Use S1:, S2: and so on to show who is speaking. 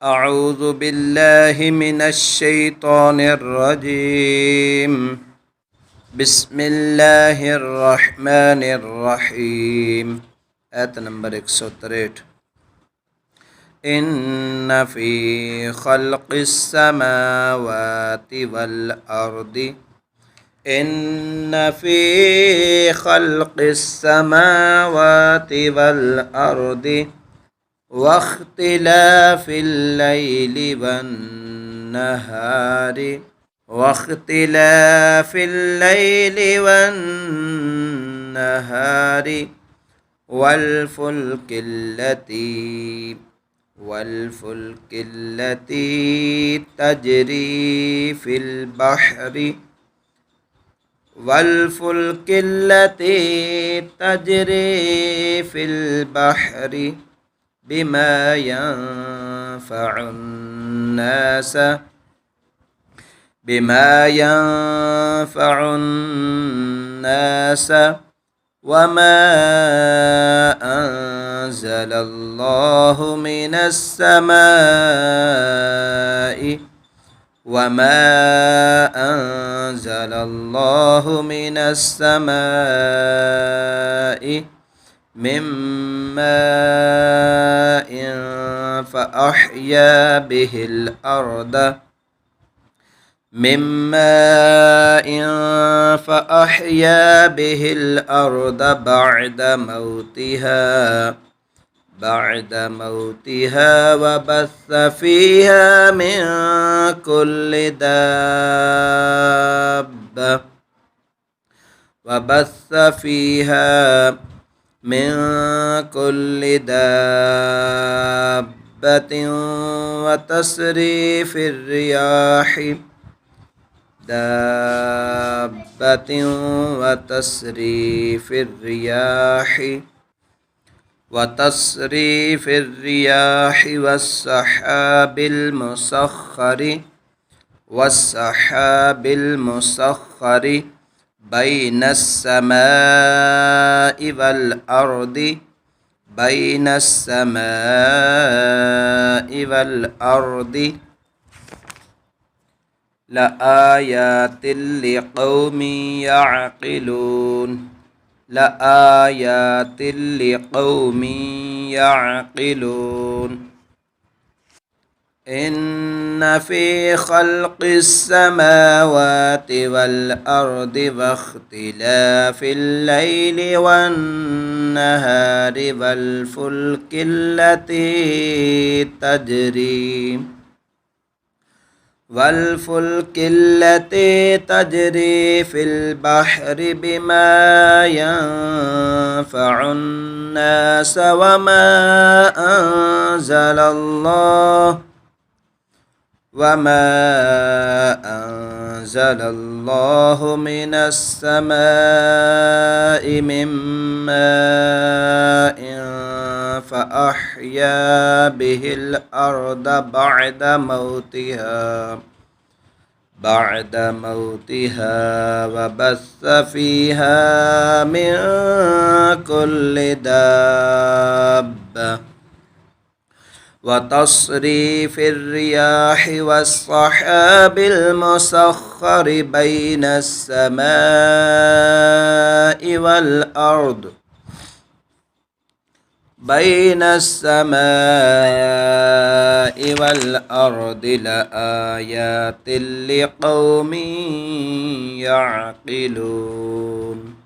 S1: أعوذ بالله من الشيطان الرجيم. بسم الله الرحمن الرحيم. آية نمبر 163. إن في خلق السماوات والأرض إن في خلق السماوات والأرض واختلاف الليل والنهار والفلك التي تجري في البحر بما ينفع الناس وما أنزل الله من السماء من ماء فأحيا به الأرض بعد موتها وبث فيها من كل دابة وتصريف الرياح والسحاب المسخر بين السماء والأرض لآيات لقوم يعقلون. إن في خلق السماوات والأرض واختلاف الليل والنهار والفلك التي تجري في البحر بما ينفع الناس وما أنزل الله من السماء من ماء فأحيا به الأرض بعد موتها وبث فيها من كل دابة وتصريف الرياح والسحاب المسخر بين السماء والأرض لآيات لقوم يعقلون.